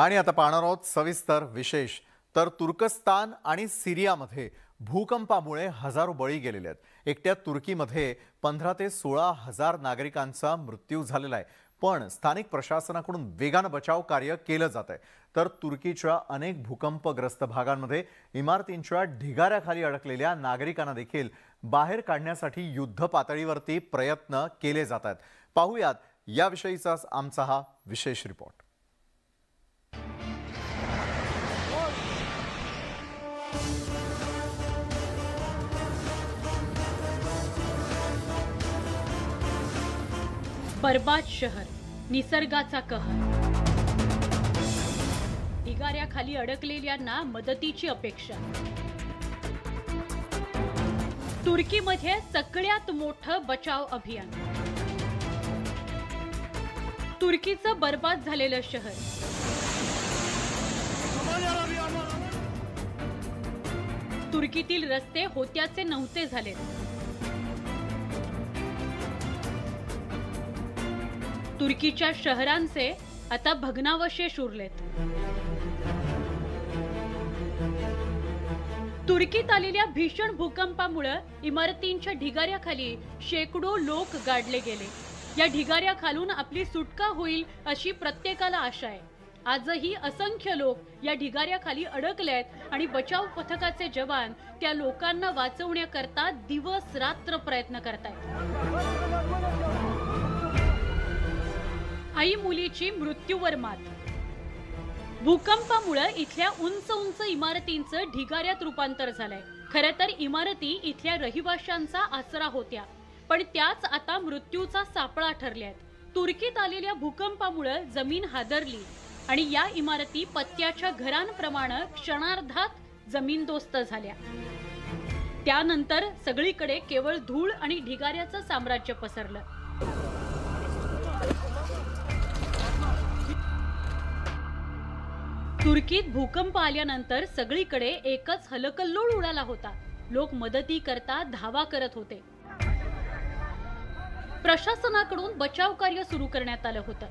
आणि आता पाहणार आहोत सविस्तर विशेष तर तुर्कस्तान आणि सिरियामध्ये भूकंपामुळे हजारो बळी गेलेले आहेत। एकट्या तुर्कीमध्ये 15 ते 16 हजार नागरिकांचा मृत्यू झालेला आहे। पण स्थानिक प्रशासनाकडून वेगाने बचाव कार्य केले जात आहे। तर तुर्कीच्या अनेक भूकंपग्रस्त भागांमध्ये इमारतींच्या ढिगाऱ्याखाली अडकलेल्या नागरिकांना देखील बाहेर काढण्यासाठी युद्ध पातळीवरती प्रयत्न केले जात आहेत। पाहूयात याविषयीचा आमचा हा विशेष रिपोर्ट। बर्बाद शहर, निसर्गाचा कहर, ढिगाऱ्याखाली अडकलेल्यांना मदतीची अपेक्षा। तुर्कीमध्ये सगळ्यात मोठं बचाव अभियान। तुर्कीचं बर्बाद झालेलं शहर, तुर्कीतील रस्ते होत्याचे नव्हते झाले। तुर्कीच्या शहरांचे आता भग्नावशेष उरलेत। तुर्कीत आलेल्या भीषण भूकंपामुळे इमारतींच्या ढिगाऱ्याखाली शेकडो लोक गाडले गेले। या ढिगाऱ्याखालून आपली सुटका होईल अशी प्रत्येकाला आशा आहे। आजही असंख्य लोक या ढिगाऱ्याखाली अडकलेत आणि बचाव पथकाचे जवान त्या लोकांना वाचवण्याकरता दिवस रात्र प्रयत्न करतायत। आई मुलीची मृत्यूवर मात। भूकंपामुळे इथल्या उंच उंच इमारतींचं ढिगाऱ्यात रूपांतर झालंय। खरं तर इमारती इथल्या रहिवाशांचा आसरा होत्या, पण त्याच आता मृत्यूचा सापळा ठरल्यात। तुर्कीत आलेल्या भूकंपामुळे जमीन हादरली आणि या इमारती पत्त्याच्या घरांप्रमाणे क्षणार्धात जमीनदोस्त झाल्या। त्यानंतर सगळीकडे केवळ धूळ आणि ढिगाऱ्याचं साम्राज्य पसरलं। तुर्कीत भूकंप आल्यानंतर सगळीकडे एकच हलकल्लोळ उडाला होता। लोक मदती करता धावा करत होते। प्रशासनाकडून बचाव कार्य सुरू करण्यात आलं होतं।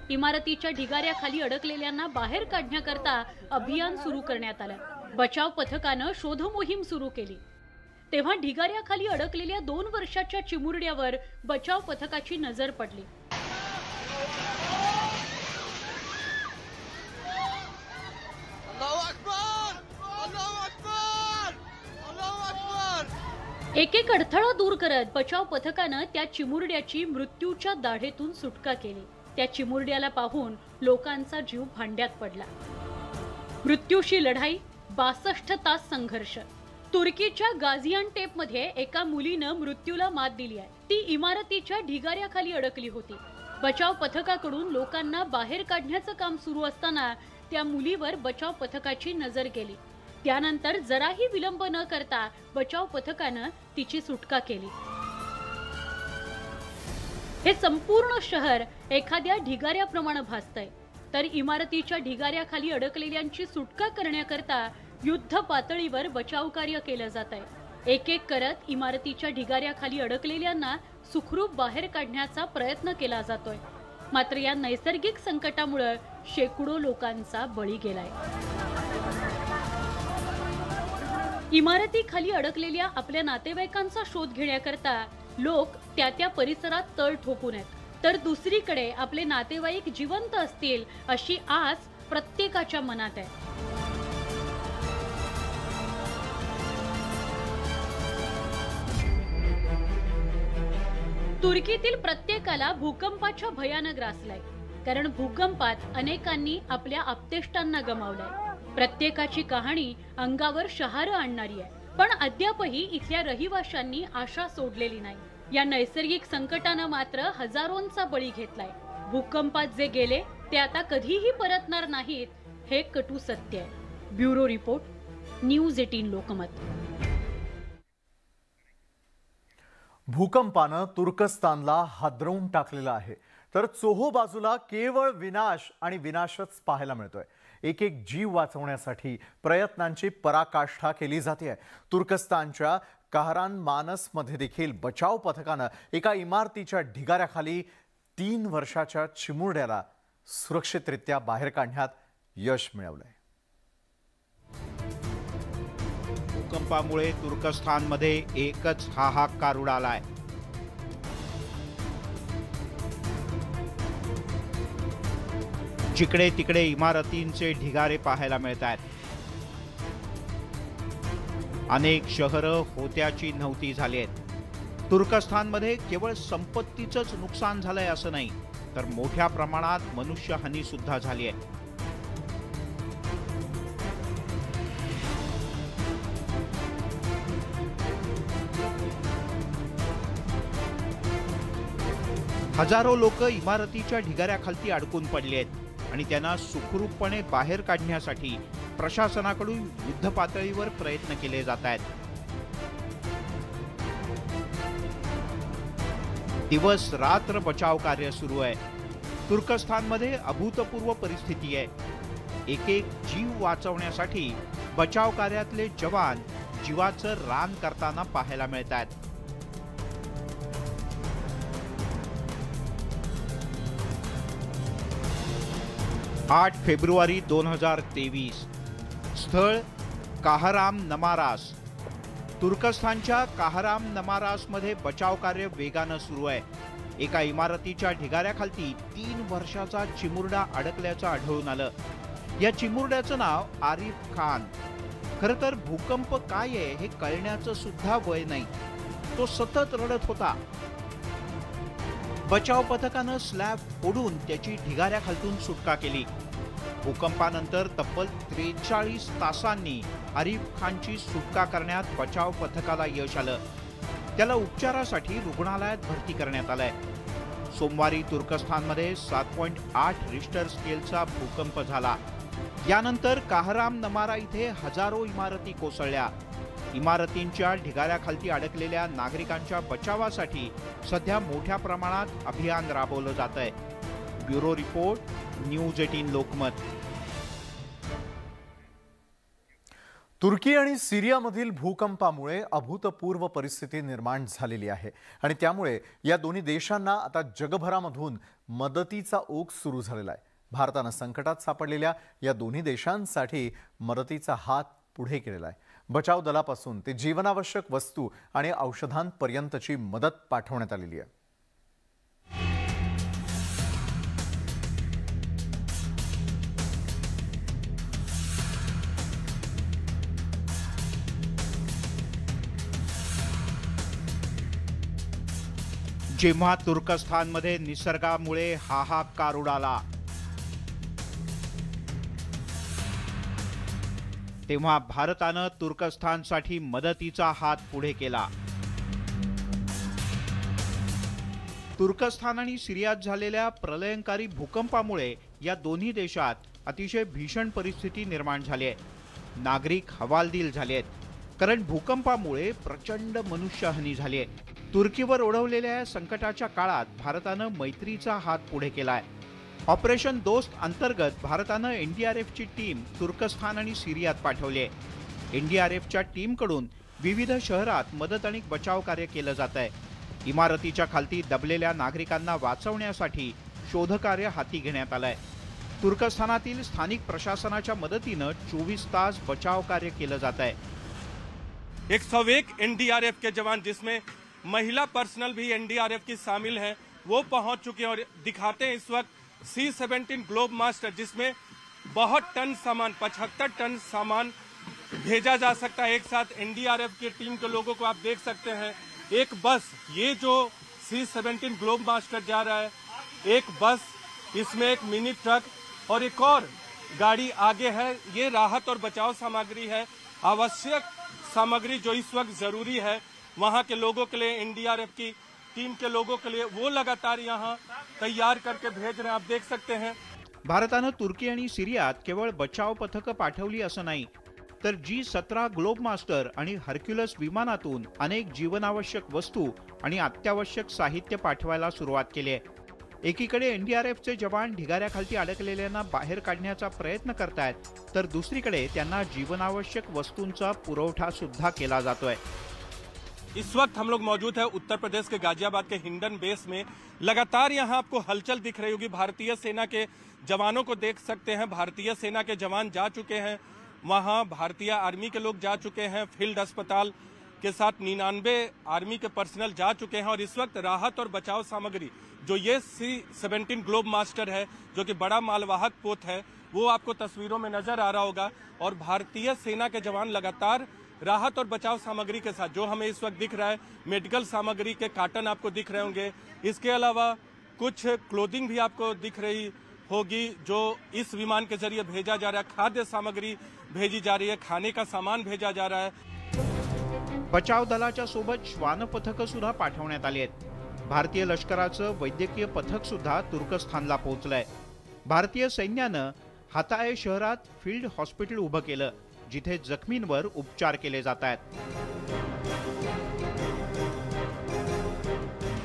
इमारतीच्या ढिगाऱ्याखाली अडकलेल्यांना बाहेर काढण्याकरता अभियान सुरू करण्यात आलं। बचाव पथकानं शोध मोहीम सुरू केली। तेव्हा ढिगाऱ्याखाली अडकलेल्या 2 वर्षाच्या चिमुरड्यावर बचाव पथकाची नजर पडली। एक एक अडथळा दूर करत बचाव पथकानं त्या चिमुरड्याची मृत्यूच्या दाढेतून सुटका केली। त्या चिमुरड्याला पाहून लोकांचा जीव भांड्यात पडला। मृत्यूशी लढाई, 62 तास संघर्ष। तुर्कीच्या गाझियान्टेपमध्ये एका मुलीनं मृत्यूला मात दिली आहे। ती इमारतीच्या ढिगाऱ्याखाली अडकली होती। बचाव पथकाकडून लोकांना बाहेर काढण्याचं काम सुरू असताना त्या मुलीवर बचाव पथकाची नजर गेली। त्यानंतर जराही विलंब न करता बचाव पथकानं तिची सुटका केली। हे संपूर्ण शहर एखाद्या ढिगाऱ्याप्रमाणे भासतंय, तर इमारतीच्या ढिगाऱ्याखाली अडकलेल्यांची सुटका करण्याकरता युद्ध पातळीवर बचाव कार्य केलं जात आहे। एक एक करत इमारतीच्या ढिगाऱ्याखाली अडकलेल्यांना सुखरूप बाहेर काढण्याचा प्रयत्न केला जातोय। मात्र या नैसर्गिक संकटामुळे शेकडो लोकांचा बळी गेलाय। इमारतीखाली अडकलेल्या आपल्या नातेवाईकांचा शोध घेण्याकरता लोक त्या परिसरात तळ ठोकून आहेत, तर दुसरीकडे आपले नातेवाईक जिवंत असतील अशी आस प्रत्येकाच्या मनात आहे। तुर्कीतील प्रत्येकाला भूकंपाच्या भयानं ग्रासलाय, कारण भूकंपात अनेकांनी आपल्या आप्तेष्टांना गमावलंय। प्रत्येकाची कहाणी अंगावर शहारं आणणारी आहे, पण अद्यापही इथल्या रहिवाशांनी आशा सोडलेली नाही। या नैसर्गिक संकटानं मात्र हजारोंचा बळी घेतलाय। भूकंपात जे गेले ते आता कधीही परतणार नाहीत, हे कटू सत्य आहे। Bureau report, news 18 Lokmat. भूकंपानं तुर्कस्तानला हादरवून टाकलेलं आहे, तर चोहो बाजूला केवळ विनाश आणि विनाशच पाहायला मिळतोय। एक एक जीव वाचवण्यासाठी प्रयत्नांची पराकाष्ठा केली जाते। तुर्कस्तानच्या कहरानमानसमध्ये देखील बचाव पथकानं एका इमारतीच्या ढिगाऱ्याखाली 3 वर्षाच्या चिमुरड्याला सुरक्षितरित्या बाहेर काढण्यात यश मिळवलंय. भूकंपामुळे तुर्कस्थानमध्ये एकच हाहाकार उडालाय. जिकडे तिकडे इमारतींचे ढिगारे पाहायला मिळत आहेत. अनेक शहरं होत्याची नव्हती झाली आहेत. तुर्कस्थानमध्ये केवळ संपत्तीचंच नुकसान झालंय असं नाही, तर मोठ्या प्रमाणात मनुष्यहानी सुद्धा झाली आहे. हजारो लोक इमारतीच्या ढिगाऱ्याखाली अडकून पडले आहेत आणि त्यांना सुखरूपपणे बाहेर काढण्यासाठी प्रशासनाकडून युद्ध पातळीवर प्रयत्न केले जात आहेत. दिवस रात्र बचाव कार्य सुरू आहे. तुर्कस्थानमध्ये अभूतपूर्व परिस्थिती आहे. एक एक जीव वाचवण्यासाठी बचाव कार्यातले जवान जीवाचं रान करताना पाहायला मिळत आहेत. आठ फेब्रुवारी 2023. स्थळ काहरामनमारास. तुर्कस्थानच्या काहरामनमारासमध्ये बचाव कार्य वेगानं सुरू आहे. एका इमारतीच्या ढिगाऱ्याखाली 3 वर्षाचा चिमुरडा अडकल्याचं आढळून आलं. या चिमुरड्याचं नाव आरिफ खान. खरं तर भूकंप काय आहे हे कळण्याचं सुद्धा वय नाही. तो सतत रडत होता. बचाव पथकानं स्लॅब फोडून त्याची ढिगाऱ्याखालून सुटका केली. भूकंपानंतर तब्बल 43 तासांनी आरिफ खानची सुटका करण्यात बचाव पथकाला यश आलं. त्याला उपचारासाठी रुग्णालयात भरती करण्यात आलंय. सोमवारी तुर्कस्थानमध्ये 7.8 रिश्टर स्केलचा भूकंप झाला. यानंतर काहरामनमारा इथे हजारो इमारती कोसळल्या. इमारतींच्या ढिगाऱ्याखाली अडकलेल्या नागरिकांच्या बचावासाठी सध्या मोठ्या प्रमाणात अभियान राबवलं जात आहे. Bureau report, news 18 Lokmat. तुर्की आणि सिरियामधील भूकंपामुळे अभूतपूर्व परिस्थिती निर्माण झालेली आहे आणि त्यामुळे या दोन्ही देशांना आता जगभरामधून मदतीचा ओघ सुरू झालेला आहे. भारतानं संकटात सापडलेल्या या दोन्ही देशांसाठी मदतीचा हात पुढे केलेला आहे. बचाव दलापासून ते जीवनावश्यक वस्तू आणि औषधांपर्यंतची मदत पाठवण्यात आलेली आहे. जेव्हा तुर्कस्थानमध्ये निसर्गामुळे हाहाकार उडाला, तेव्हा भारतानं तुर्कस्थानसाठी मदतीचा हात पुढे केला. तुर्कस्थान आणि सिरियात झालेल्या प्रलयंकारी भूकंपामुळे या दोन्ही देशात अतिशय भीषण परिस्थिती निर्माण झाली आहे. नागरिक हवालदिल झाले आहेत, कारण भूकंपामुळे प्रचंड मनुष्यहानी झाली आहे. तुर्कीवर ओढवलेल्या संकटाच्या काळात भारतानं मैत्रीचा हात पुढे केलाय. ऑपरेशन दोस्त अंतर्गत भारतानं एनडीआरएफची टीम तुर्कस्थान आणि सिरियात पाठवली आहे. एनडीआरएफच्या टीमकडून विविध शहरात मदत आणि बचाव कार्य केलं जात आहे. इमारतीच्या खालती दबलेल्या नागरिकांना वाचवण्यासाठी शोधकार्य हाती घेण्यात आलंय. तुर्कस्थानातील स्थानिक प्रशासनाच्या मदतीनं 24 तास बचाव कार्य केलं जात आहे. 101 एनडीआरएफ के जवान, जिसमें महिला पर्सनल भी एनडीआरएफ की शामिल है, वो पहुंच चुके हैं और दिखाते हैं इस वक्त C-17 ग्लोब मास्टर, जिसमें बहुत टन सामान, 75 टन सामान भेजा जा सकता है एक साथ. एनडीआरएफ की टीम के लोगों को आप देख सकते हैं. एक बस, ये जो C-17 ग्लोब मास्टर जा रहा है, एक बस, इसमें एक मिनी ट्रक और एक और गाड़ी आगे है. ये राहत और बचाव सामग्री है, आवश्यक सामग्री जो इस वक्त जरूरी है वहां के लोगों के लिए, एनडीआरएफ की टीम के लोगों के लिए, वो लगातार यहां तैयार करके भेज रहे हैं. आप देख सकते हैं. भारतानं तुर्की आणि सिरियात केवळ बचाव पथकं पाठवली असं नाही, तर G-17 ग्लोब मास्टर आणि हर्क्युलस विमानातून अनेक जीवनावश्यक वस्तू आणि अत्यावश्यक साहित्य पाठवायला सुरुवात केली आहे. एकीकडे एनडीआरएफचे जवान ढिगाऱ्याखाली अडकलेल्यांना बाहेर काढण्याचा प्रयत्न करतायत, तर दुसरीकडे त्यांना जीवनावश्यक वस्तूंचा पुरवठा सुद्धा केला जातोय. इस वक्त हम लोग मौजूद है उत्तर प्रदेश के गाजियाबाद के हिंडन बेस में। लगातार यहाँ आपको हलचल दिख रही होगी। भारतीय सेना के जवानों को देख सकते हैं। भारतीय सेना के जवान जा चुके हैं वहाँ, भारतीय आर्मी के लोग जा चुके हैं। फील्ड अस्पताल के साथ 99 आर्मी के पर्सनल जा चुके हैं और इस वक्त राहत और बचाव सामग्री जो ये C-17 ग्लोब मास्टर है, जो कि बड़ा मालवाहक पोत है, वो आपको तस्वीरों में नजर आ रहा होगा। और भारतीय सेना के जवान लगातार राहत और बचाव सामग्री के साथ, जो हमें इस वक्त दिख रहा है, मेडिकल सामग्री के कार्टन आपको दिख रहे होंगे। इसके अलावा कुछ क्लोथिंग भी आपको दिख रही होगी जो इस विमान के जरिए भेजा जा रहा है। खाद्य सामग्री भेजी जा रही है, खाने का सामान भेजा जा रहा है। बचाव दलाच्या सोबत श्वान पथक सुद्धा पाठवण्यात आली आहेत। भारतीय लष्कराचं वैद्यकीय पथक सुद्धा तुर्कस्थानला पोहोचलंय। भारतीय सैन्यानं हाताय शहरात फील्ड हॉस्पिटल उभं केलं, जिथे जखमींवर उपचार केले जात आहेत।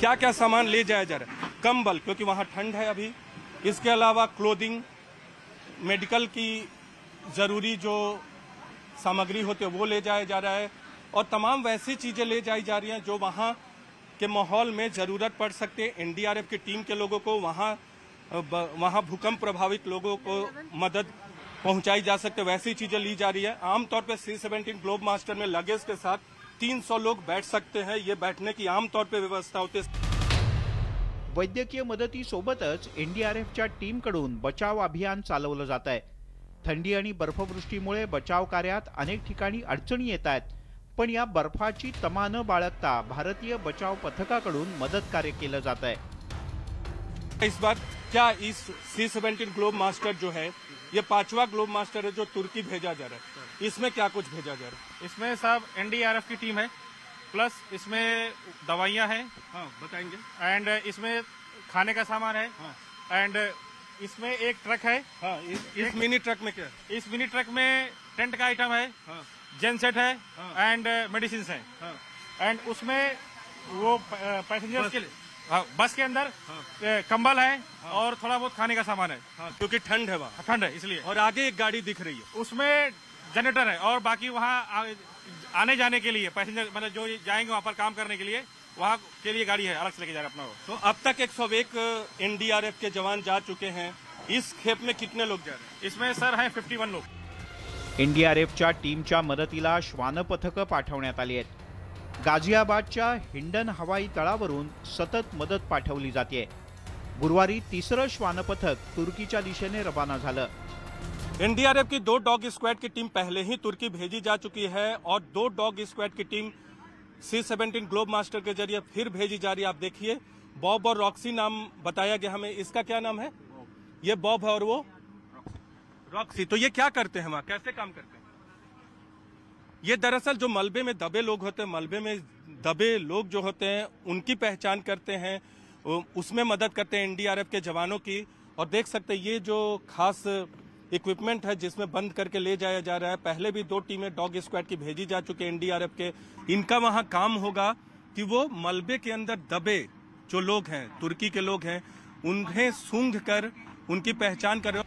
क्या क्या सामान ले जाया जा रहा है? कंबल, क्योंकि वहां ठंड है अभी। इसके अलावा क्लोथिंग, मेडिकल की जरूरी जो सामग्री होती है वो ले जाया जा रहा है और तमाम वैसी चीजें ले जाई जा रही हैं जो वहां के माहौल में जरूरत पड़ सकती है। एनडीआरएफ की टीम के लोगों को वहां भूकंप प्रभावित लोगों को मदद पहुंचाई जा सकते, वैसी चीजें ली जा रही है। आमतौर पर C-17 ग्लोब मास्टर में लगेज के साथ 300 लोग बैठ सकते हैं। ये बैठने की आमतौर पर व्यवस्था होती है। वैद्यकीय मदतीसोबतच एनडीआरएफच्या टीमकडून बचाव अभियान चालवलं जात आहे। थंडी आणि बर्फवृष्टीमुळे बचाव कार्यात अनेक ठिकाणी अडचणी येत आहेत, पण या बर्फाची तमा न बाळगता भारतीय बचाव पथकाकडून मदत कार्य केलं जात आहे। इस बार क्या इस C-17 ग्लोब मास्टर जो है, ये 5वां ग्लोब मास्टर है जो तुर्की भेजा जा रहा है, इसमें क्या कुछ भेजा जा रहा है? इसमें साहब एनडीआरएफ की टीम है, प्लस इसमें दवाइयाँ हैं, हाँ बताएंगे। एंड इसमें खाने का सामान है, एंड इसमें एक ट्रक है। हाँ, इस मिनी ट्रक में क्या है? इस मिनी ट्रक में टेंट का आइटम है, हाँ, जेनसेट है, हाँ, एंड मेडिसिन है, हाँ, एंड उसमें वो पैसेंजर्स के लिए बस के अंदर हाँ, कंबल है और थोड़ा बहुत खाने का सामान है, हाँ, क्योंकि ठंड है वहाँ, ठंड है इसलिए। और आगे एक गाड़ी दिख रही है, उसमें जनरेटर है और बाकी वहाँ आने जाने के लिए पैसेंजर, मतलब जो जाएंगे वहाँ पर काम करने के लिए, वहाँ के लिए गाड़ी है, अलग से लेके जा रहे अपना। तो अब तक 101 एनडीआरएफ के जवान जा चुके हैं। इस खेप में कितने लोग जा रहे हैं? इसमें सर हैं 51 लोग। एनडीआरएफच्या टीमच्या मदतीला श्वान पथकं पाठवण्यात आली आहेत। गाझियाबादच्या हिंडन हवाई तळावरून सतत मदत पाठवली जाते। गुरुवारी तिसरं श्वान पथक तुर्कीच्या दिशेने रवाना झालं। एनडीआरएफ की 2 डॉग स्क्वाड की टीम पहले ही तुर्की भेजी जा चुकी है और 2 डॉग स्क्वाड की टीम C-17 ग्लोब मास्टर के जरिए फिर भेजी जा रही है। आप देखिए, बॉब और रॉक्सी नाम बताया गया हमें। इसका क्या नाम है? ये बॉब है और वो रॉक्सी। तो ये क्या करते हैं वहाँ, कैसे काम करते हैं? ये दरअसल जो मलबे में दबे लोग होते हैं, मलबे में दबे लोग जो होते हैं उनकी पहचान करते हैं, उसमें मदद करते हैं एनडीआरएफ के जवानों की। और देख सकते हैं ये जो खास इक्विपमेंट है जिसमें बंद करके ले जाया जा रहा है। पहले भी 2 टीमें डॉग स्क्वाड की भेजी जा चुकी है एनडीआरएफ के। इनका वहां काम होगा कि वो मलबे के अंदर दबे जो लोग हैं, तुर्की के लोग हैं, उन्हें सूंघ कर उनकी पहचान कर।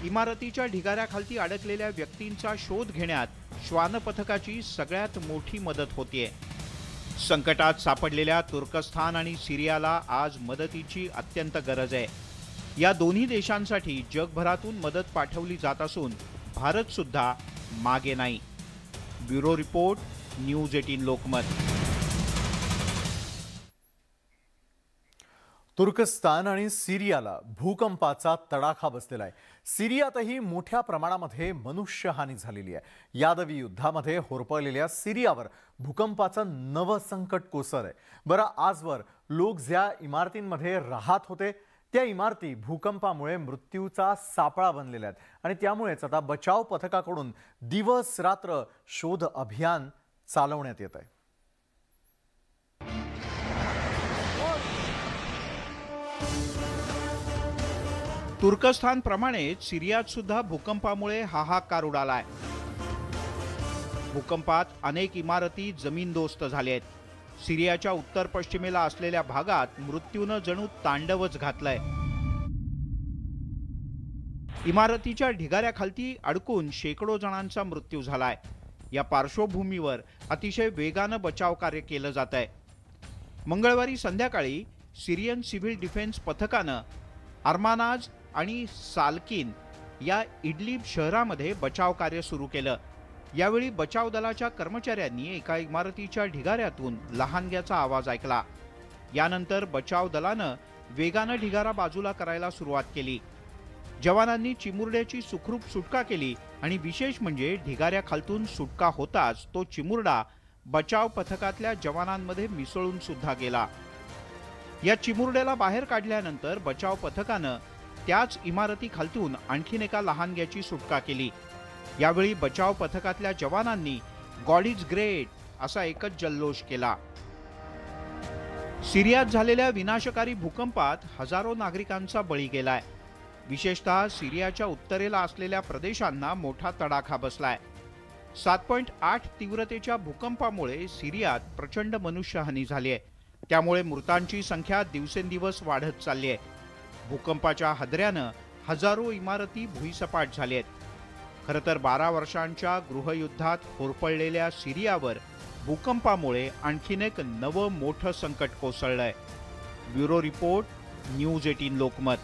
इमारतीच्या ढिगाऱ्याखाली अडकलेल्या व्यक्तींचा शोध घेण्यात श्वान पथकाची सगळ्यात मोठी मदत होतीये। संकटात सापडलेल्या तुर्कस्थान आणि सिरियाला आज मदतीची अत्यंत गरज आहे। या दोन्ही देशांसाठी जगभरातून मदत पाठवली जात असून भारत सुद्धा मागे नाही। Bureau report, news 18 Lokmat. तुर्कस्तान आणि सिरियाला भूकंपाचा तडाखा बसलेला आहे। सिरियातही मोठ्या प्रमाणामध्ये मनुष्यहानी झालेली आहे। यादवी युद्धामध्ये होरपळलेल्या सिरियावर भूकंपाचं नवं संकट कोसळलंय। बरं, आजवर लोक ज्या इमारतींमध्ये राहत होते त्या इमारती भूकंपामुळे मृत्यूचा सापळा बनलेल्या आहेत आणि त्यामुळेच आता बचाव पथकाकडून दिवस रात्र शोध अभियान चालवण्यात येत आहे। तुर्कस्थान प्रमाणेच सिरियात सुद्धा भूकंपामुळे हाहाकार उडालाय। भूकंपात अनेक इमारती जमीनदोस्त झाल्या आहेत। सिरियाच्या उत्तर पश्चिमेला असलेल्या भागात मृत्यूने जणू तांडवच घातलंय। इमारतीच्या ढिगाऱ्याखाली अडकून शेकडो जणांचा मृत्यू झालाय। या पार्श्वभूमीवर अतिशय वेगानं बचाव कार्य केलं जात आहे। मंगळवारी संध्याकाळी सिरियन सिव्हिल डिफेन्स पथकानं अरमानाज आणि सालकिन या इडलिब शहरामध्ये बचाव कार्य सुरू केलं। यावेळी बचाव दलाच्या कर्मचाऱ्यांनी एका इमारतीच्या ढिगाऱ्यातून लहानग्याचा आवाज ऐकला। यानंतर बचाव दलानं वेगानं ढिगारा बाजूला करायला सुरुवात केली। जवानांनी चिमुरड्याची सुखरूप सुटका केली आणि विशेष म्हणजे ढिगाऱ्याखालतून सुटका होताच तो चिमुरडा बचाव पथकातल्या जवानांमध्ये मिसळून सुद्धा गेला। या चिमुरड्याला बाहेर काढल्यानंतर बचाव पथकानं त्याच इमारतीखालतून आणखीन एका लहानग्याची सुटका केली। यावेळी बचाव पथकातल्या जवानांनी गॉड इज ग्रेट असा एकच जल्लोष केला। सिरियात झालेल्या विनाशकारी भूकंपात हजारो नागरिकांचा बळी गेलाय। विशेषतः सिरियाच्या उत्तरेला असलेल्या प्रदेशांना मोठा तडाखा बसलाय। 7.8 तीव्रतेच्या भूकंपामुळे सिरियात प्रचंड मनुष्यहानी झाली आहे। त्यामुळे मृतांची संख्या दिवसेंदिवस वाढत चालली आहे। भूकंपाच्या हादऱ्यानं हजारो इमारती भुईसपाट झाल्या आहेत। खरं तर 12 वर्षांच्या गृहयुद्धात होरपळलेल्या सिरियावर भूकंपामुळे आणखीन एक नवं मोठं संकट कोसळलंय। Bureau report, news 18 Lokmat.